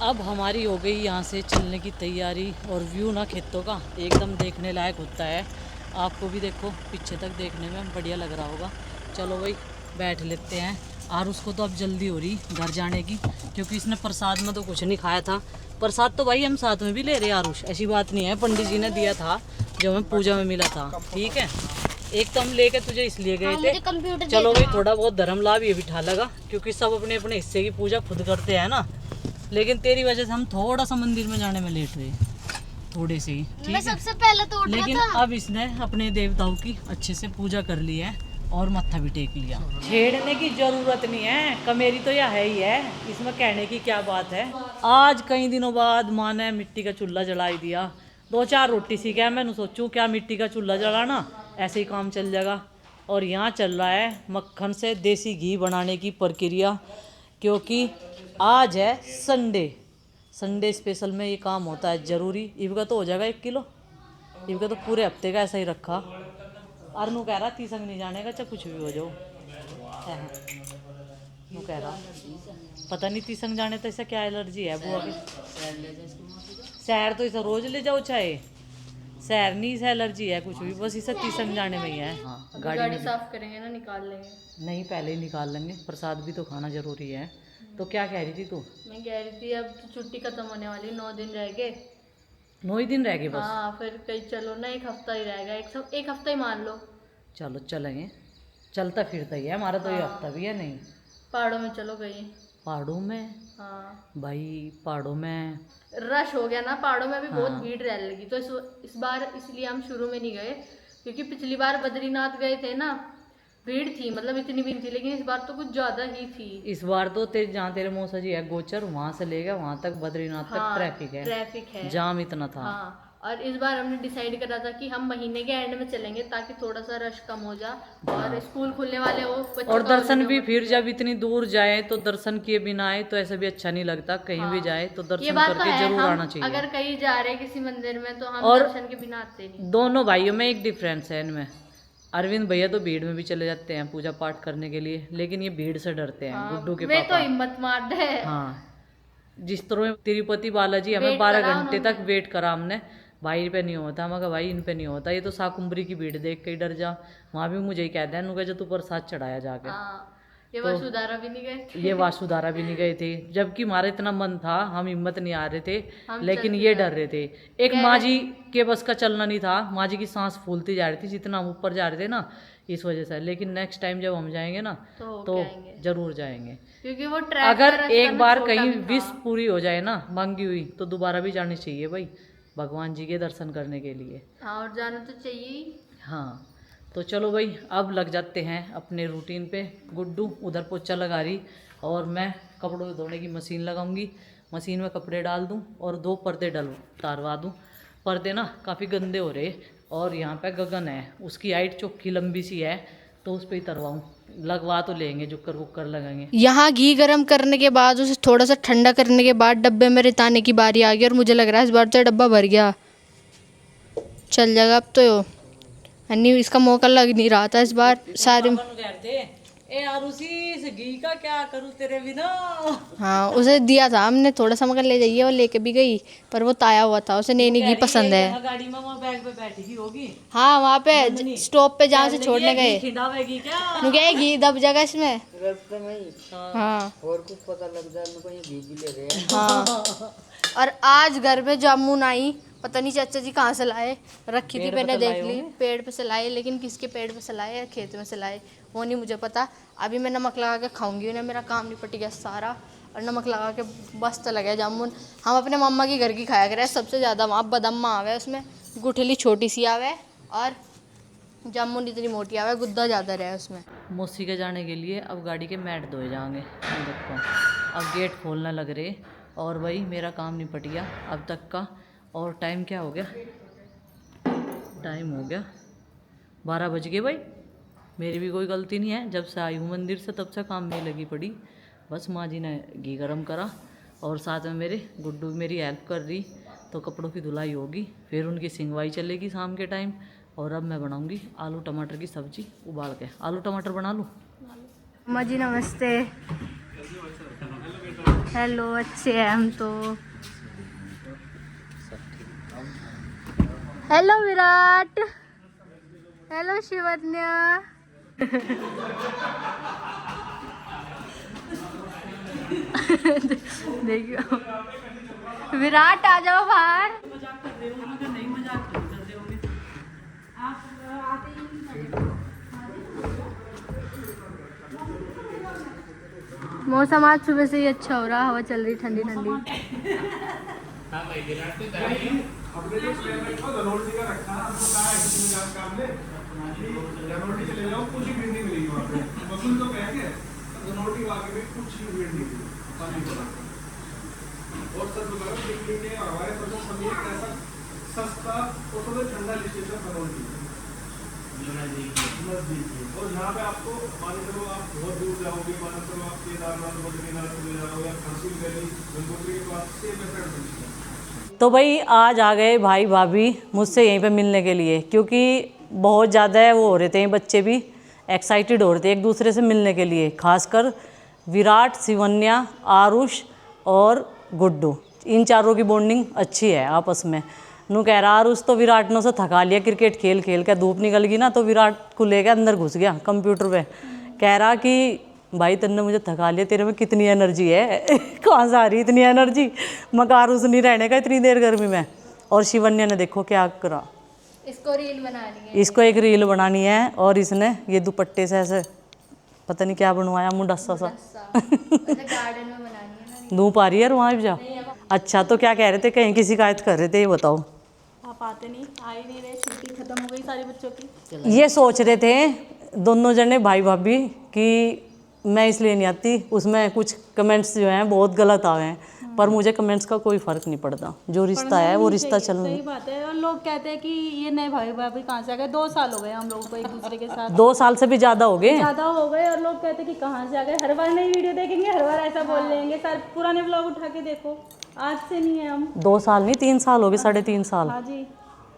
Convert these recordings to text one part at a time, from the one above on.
अब हमारी हो गई यहाँ से चलने की तैयारी। और व्यू ना खेतों का एकदम देखने लायक होता है। आपको भी देखो पीछे तक देखने में बढ़िया लग रहा होगा। चलो भाई बैठ लेते हैं। और उसको तो अब जल्दी हो रही घर जाने की, क्योंकि इसने प्रसाद में तो कुछ नहीं खाया था। प्रसाद तो भाई हम साथ में भी ले रहे हैं आरुष, ऐसी बात नहीं है। पंडित जी ने दिया था जो हमें पूजा में मिला था, ठीक है। एक तो हम लेके तुझे इसलिए गए थे। चलो भाई थोड़ा बहुत धर्म लाभ ये बिठा लगा, क्योंकि सब अपने अपने हिस्से की पूजा खुद करते हैं ना। लेकिन तेरी वजह से हम थोड़ा सा मंदिर में जाने में लेट रहे, थोड़े से ही, ठीक है। सबसे पहले तो लेकिन अब इसने अपने देवताओं की अच्छे से पूजा कर ली है और मत्था भी टेक लिया। छेड़ने की जरूरत नहीं है, कमेरी तो यह है ही है, इसमें कहने की क्या बात है। आज कई दिनों बाद माँ ने मिट्टी का चूल्हा जलाई दिया। 2-4 रोटी सी क्या, मैंने सोचूं क्या मिट्टी का चूल्हा जलाना ऐसे ही काम चल जाएगा। और यहाँ चल रहा है मक्खन से देसी घी बनाने की प्रक्रिया, क्योंकि आज है संडे। संडे स्पेशल में ये काम होता है ज़रूरी। इवका तो हो जाएगा 1 किलो। इवका तो पूरे हफ्ते का ऐसा ही रखा। अरनू कह रहा तीसंग नहीं जाने का, चाहे कुछ भी हो जाओ। नू कह रहा पता नहीं तीसंग जाने तो ऐसा क्या एलर्जी है बुआ की। सैर तो इसे रोज ले जाओ, चाहे सैर नहीं, इसे एलर्जी है कुछ भी, बस इसे तीसंग जाने में ही है। हाँ गाड़ी साफ करेंगे ना, निकाल लेंगे। नहीं पहले ही निकाल लेंगे, प्रसाद भी तो खाना जरूरी है। तो क्या कह रही थी तू? मैं कह रही थी अब तो छुट्टी खत्म होने वाली, 9 दिन रह गए। 9 ही दिन रह गए बस? हाँ फिर कहीं चलो ना, 1 हफ्ता ही रहेगा, एक हफ्ता ही मान लो। चलो चलेंगे, चलता फिरता ही है हमारा तो। हाँ। ये हफ्ता भी है नहीं। पहाड़ों में चलो कहीं। पहाड़ों में? हाँ भाई पहाड़ों में रश हो गया ना, पहाड़ों में भी हाँ। बहुत भीड़ रहने लगी, तो इस बार इसलिए हम शुरू में नहीं गए, क्योंकि पिछली बार बद्रीनाथ गए थे ना, भीड़ थी, मतलब इतनी भी नहीं थी, लेकिन इस बार तो कुछ ज्यादा ही थी। इस बार तो जहाँ तेरे मौसा जी है गोचर, वहां से ले गया वहां तक बद्रीनाथ हाँ, तक ट्रैफिक है, जाम इतना था। हाँ। और इस बार हमने डिसाइड करा था कि हम महीने के एंड में चलेंगे, ताकि थोड़ा सा रश कम हो जाए और स्कूल खुलने वाले हो, और दर्शन भी फिर जब इतनी दूर जाए तो दर्शन किए बिना आए तो ऐसा भी अच्छा नहीं लगता। कहीं भी जाए तो दर्शन करके जरूर आना चाहिए। अगर कहीं जा रहे किसी मंदिर में तो हम दर्शन के बिना आते नहीं। दोनों भाइयों में एक डिफरेंस है इनमें। अरविंद भैया तो भीड़ में भी चले जाते हैं पूजा पाठ करने के लिए, लेकिन ये भीड़ से डरते हैं। गुड्डू के पापा तो हिम्मत मार दे। हाँ जिस तरह तिरुपति बालाजी हमें 12 घंटे तक वेट करा हमने, भाई पे नहीं होता। मगर भाई इन पे नहीं होता, ये तो शाकुंभरी की भीड़ देख के ही डर जा। वहाँ भी मुझे ही कहते हैं जो तू प्रसाद चढ़ाया जाके। ये तो वासुधारा भी नहीं गए, ये वासुधारा भी नहीं गए थे, जबकि हमारा इतना मन था, हम हिम्मत नहीं आ रहे थे, लेकिन ये डर रहे थे। एक माँ जी के बस का चलना नहीं था, माँ जी की सांस फूलती जा रही थी जितना हम ऊपर जा रहे थे ना, इस वजह से। लेकिन नेक्स्ट टाइम जब हम जाएंगे ना तो जरूर जाएंगे, क्योंकि वो अगर एक बार कहीं विश पूरी हो जाए ना मांगी हुई, तो दोबारा भी जानी चाहिए भाई, भगवान जी के दर्शन करने के लिए। हाँ और जाना तो चाहिए। हाँ तो चलो भाई अब लग जाते हैं अपने रूटीन पे। गुड्डू उधर पोछा लगा रही और मैं कपड़ों धोने की मशीन लगाऊंगी। मशीन में कपड़े डाल दूं और 2 पर्दे उतारवा दूं। पर्दे ना काफ़ी गंदे हो रहे, और यहाँ पे गगन है, उसकी हाइट चौकी लंबी सी है, तो उस पर ही तरवाऊँ। लगवा तो लेंगे, जुक्कर वुक्कर लगाएंगे। यहाँ घी गर्म करने के बाद उसे थोड़ा सा ठंडा करने के बाद डब्बे में रिताने की बारी आ गई, और मुझे लग रहा है इस बार तो डब्बा भर गया, चल जाएगा अब तो। अन्नी इसका मौका लग नहीं रहा था इस बार सारे। ए आरुषि इस घी का क्या करूँ तेरे बिना। हाँ उसे दिया था हमने थोड़ा सा, मगर ले जाइए, और लेके भी गई, पर वो ताया हुआ था, उसे नई घी पसंद है। गाड़ी में वहाँ बैग पे बैठी होगी। हाँ वहाँ पे स्टॉप पे जहाँ से छोड़ने गए, क्या घी दब जाएगा इसमें। हाँ और कुछ पता लग जाए घी भी ले रहे हैं। हाँ और आज घर में जामुन आई, पता नहीं चाचा जी कहाँ से लाए, रखी थी मैंने देख ली, पेड़ पे से लाए, लेकिन किसके पेड़ पे से लाए या खेत में से लाए वो नहीं मुझे पता। अभी मैं नमक लगा के खाऊंगी ना, मेरा काम निपट गया सारा, और नमक लगा के बस तो लगे जामुन। हम अपने मम्मा की घर की खाया करें सबसे ज़्यादा, वहाँ बदम्मा आवे, उसमें गुठली छोटी सी आवे और जामुन इतनी मोटी आवे, गुद्दा ज़्यादा रहे उसमें। मौसी के जाने के लिए अब गाड़ी के मैट धोए जाएंगे। देखो अब गेट खोलना लग रहे, और वही मेरा काम निपट गया अब तक का। और टाइम क्या हो गया? टाइम हो गया 12 बज गए भाई। मेरी भी कोई गलती नहीं है, जब से आई हूँ मंदिर से तब से काम में लगी पड़ी। बस माँ जी ने घी गरम करा, और साथ में मेरे गुड्डू मेरी हेल्प कर रही, तो कपड़ों की धुलाई होगी, फिर उनकी सिंगवाई चलेगी शाम के टाइम। और अब मैं बनाऊंगी आलू टमाटर की सब्जी उबाल के। आलू टमाटर बना लूँ? माँ जी नमस्ते। हेलो, अच्छे हैं हम तो। Hello Virat, hello Shivanya. देखियो विराट, आ जाओ बाहर। मजाक कर रहे हो, मगर नहीं मजाक कर रहे होगे आप। आते ही मौसम आज सुबह से ही अच्छा हो रहा, हवा चल रही ठंडी ठंडी। अपने जो स्क्वायर में रखा धनोल्टी का रखा है, आपको कहा है कि तुम काम ले धनोल्टी चले जाओ, कुछ ही भीड़ नहीं मिलेगी वहाँ पे। मसूल तो कह के धनोल्टी वाके में कुछ ही भीड़ नहीं मिलेगी, पानी बना और सच बता दिल्ली में हमारे सबसे सभी ऐसा सस्ता और सबसे ठंडा स्टेशन धनोल्टी और यहाँ पे आपको मान करो आप बहुत दूर जाओगे, मान करो आप केदारनाथ बद्रीनाथ चले जाओ या खांसी वैली गंगोत्री के पास से मेथड। तो भाई आज आ गए भाई भाभी मुझसे यहीं पे मिलने के लिए, क्योंकि बहुत ज़्यादा वो हो रहे थे, बच्चे भी एक्साइटेड हो रहे थे एक दूसरे से मिलने के लिए। खासकर विराट, शिवन्या, आरुष और गुड्डू, इन चारों की बॉन्डिंग अच्छी है आपस में। नू कह रहा आरुष तो विराट ने से थका लिया क्रिकेट खेल खेल के, धूप निकल गई ना तो विराट को लेकर अंदर घुस गया कंप्यूटर पे। कह रहा कि भाई तेने मुझे थका लिया, तेरे में कितनी एनर्जी है कहाँ से आ रही इतनी एनर्जी, मगर आरुष नहीं रहने का इतनी देर गर्मी में। और शिवन्या ने देखो क्या करा, इसको रील बनानी है, इसको एक रील बनानी है और इसने ये दुपट्टे से ऐसे पता नहीं क्या बनवाया मुंडस्सा सा गार्डन में बनानी है ना। धूप आ रही है वहाँ भी जा। अच्छा तो क्या कह रहे थे, कहीं की शिकायत कर रहे थे, ये बताओ। आप आते नहीं, आ ही नहीं रहे, छुट्टी खत्म हो गई सारे बच्चों की। ये सोच रहे थे दोनों जने भाई भाभी कि मैं इसलिए नहीं आती, उसमें कुछ कमेंट्स जो हैं बहुत गलत आए हैं, पर मुझे कमेंट्स का कोई फर्क नहीं पड़ता, जो रिश्ता है वो रिश्ता चल। सही बात है। और लोग कहते हैं कि ये नए भाई भाभी कहाँ से आ गए, 2 साल हो गए हम लोगों को एक दूसरे के साथ, 2 साल से भी ज़्यादा हो गए, ज़्यादा हो गए। और लोग कहते हैं कि कहाँ से आ गए, हर बार नई वीडियो देखेंगे, हर बार ऐसा बोल लेंगे। सर पुराने ब्लॉग उठा के देखो, आज से नहीं है हम। 2 साल नहीं 3 साल हो गए, 3.5 साल। हाँ जी,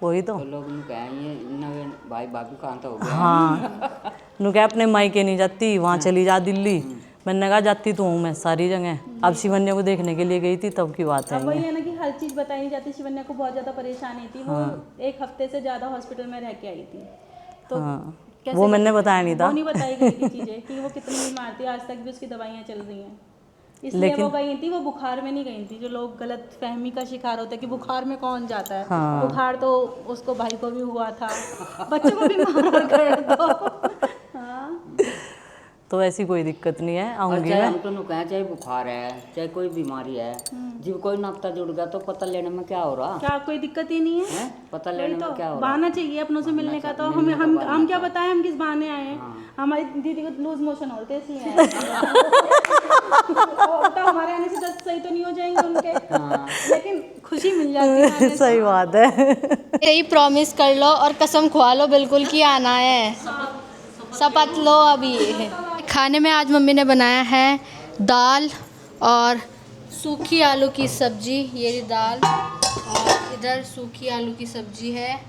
वही तो लोग कहेंगे नवे भाई भाभी कहाँ तो हो गया। हाँ नू क्या अपने मायके नहीं जाती, वहाँ चली जा दिल्ली। मैंने कहा जाती तो हूँ मैं सारी जगह, अब शिवन्या को देखने के लिए गई थी तब की बात है। अब वही है ना कि हर चीज़ बताई नहीं जाती। शिवन्या को बहुत ज़्यादा परेशानी थी, वो 1 हफ्ते से ज़्यादा हॉस्पिटल में रह के आई थी, तो हाँ कैसे वो मैंने बताया नहीं था, वो नहीं बताई गई थी चीज़ें कि वो कितनी बीमार थी, आज तक भी उसकी दवाइयाँ चल रही हैं। इसलिए वो गई थी, वो बुखार में नहीं गई थी। जो लोग गलत फहमी का शिकार होते हैं कि बुखार में कौन जाता है, हाँ। बुखार तो उसको भाई को भी हुआ था, बच्चों को भी मार कर दो। हाँ तो ऐसी कोई दिक्कत नहीं है, और आऊँगी चाहे मैं। हम तो नु कहें चाहे बुखार है चाहे कोई बीमारी है, जब कोई नापता जुड़ गया तो पता लेने में क्या हो रहा क्या कोई दिक्कत ही नहीं है, है, पता वही लेने तो में क्या हो रहा। बहाना चाहिए अपनों से मिलने का। तो हम क्या बताएं हम किस बहाने आए हैं। हमारी दीदी को लूज मोशन हो रहे थे इसलिए आए। तो हमारे आने से 10 सही तो नहीं हो जाएंगे उनके, लेकिन खुशी मिल जाती है आने से। सही बात है। यही प्रॉमिस कर लो और कसम खुआ लो बिल्कुल कि आना है, शपथ लो अभी। खाने में आज मम्मी ने बनाया है दाल और सूखी आलू की सब्जी। ये रही दाल और इधर सूखी आलू की सब्जी है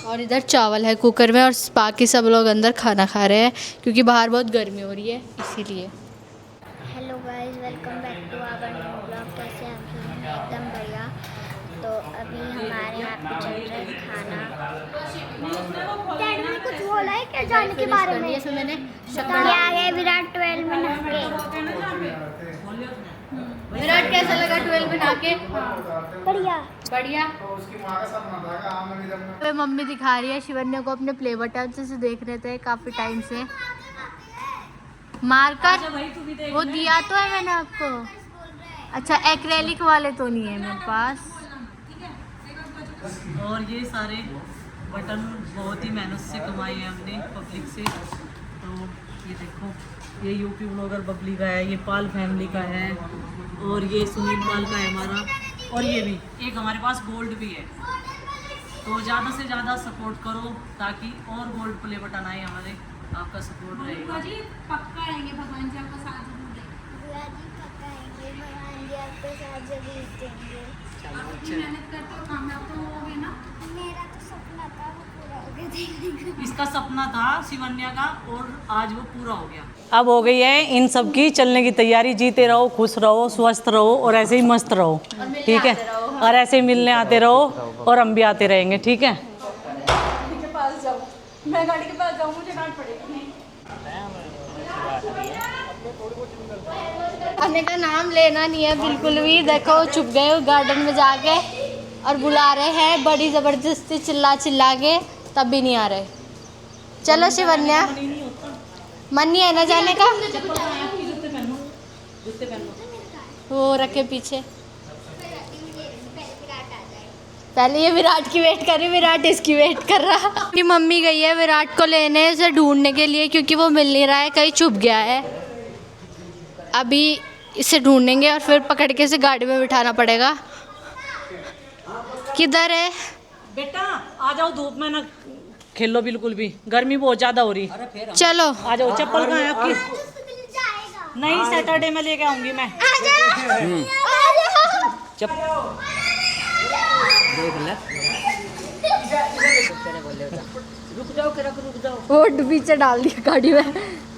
और इधर चावल है कुकर में, और बाकी सब लोग अंदर खाना खा रहे हैं क्योंकि बाहर बहुत गर्मी हो रही है इसीलिए। Hello guys, welcome back to our new blog. कैसे हैं आप सब? एकदम बढ़िया। तो अभी हमारे यहाँ पे चल रहा है खाना। डैडी ने कुछ बोला है क्या जाने के बारे में? इसमें मैंने ये आ गए विराट 12 में नहा के। विराट कैसा लगा 12 में नहा के? बढ़िया बढ़िया। मम्मी दिखा रही है शिवन्या को अपने प्ले बटन से देख रहे थे काफी टाइम से, मारकर वो दिया तो है मैंने आपको। अच्छा एक्रेलिक वाले तो नहीं है मेरे पास। और ये सारे बटन बहुत ही मेहनत से कमाए हैं हमने पब्लिक से। तो ये देखो, ये यूपी ब्लॉगर बबली का है, ये पाल फैमिली का है, और ये सुनील पाल का है हमारा, और ये भी एक हमारे पास गोल्ड भी है। तो ज़्यादा से ज़्यादा सपोर्ट करो ताकि और गोल्ड प्ले बटन आए हमारे, आपका सपोर्ट रहेगा। भगवान जी पक्का आएंगे, भगवान जी आपका साथ जरूर देंगे। भगवान जी आपके साथ जरूर देंगे। मेरा तो सपना था वो पूरा हो गया देखने का। इसका सपना था शिवन्या का और आज वो पूरा हो गया। अब हो गई है इन सब की चलने की तैयारी। जीते रहो, खुश रहो, स्वस्थ रहो और ऐसे ही मस्त रहो, ठीक है। और ऐसे ही मिलने आते रहो और हम भी आते रहेंगे, ठीक है। गाड़ी के पास जाऊँ, मैं गाड़ी के पास जाऊँ, मुझे डांट पड़ेगी। खाने का नाम लेना नहीं है बिल्कुल भी। देखो छुप गए हो गार्डन में जाके और बुला रहे हैं बड़ी ज़बरदस्ती चिल्ला चिल्ला के, तब भी नहीं आ रहे। चलो शिवन्या, मन नहीं है ना जाने का? वो रखे पीछे। पहले ये विराट की वेट कर रही, विराट इसकी वेट कर रहा। कि मम्मी गई है विराट को लेने, उसे ढूंढने के लिए, क्योंकि वो मिल नहीं रहा है, कहीं छुप गया है। अभी इसे ढूंढेंगे और फिर पकड़ के इसे गाड़ी में बिठाना पड़ेगा। किधर है बेटा? आ जाओ, धूप में ना खेलो बिल्कुल भी, गर्मी बहुत ज्यादा हो रही। चलो आ जाओ। चप्पल कहाँ है आपकी? नहीं, सैटरडे में लेके आऊंगी मैं। रुक जाओ के रुक जाओ। वो पीछे डाल दिया गाड़ी में।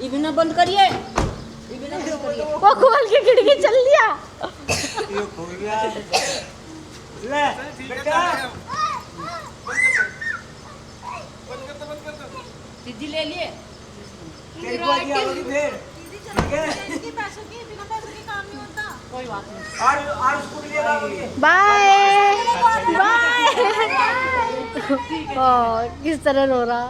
ये भी ना बंद करिए, वो खोल के खिड़की चल दिया। दीदी ले लिए। Bye bye. किस तरह रो रहा।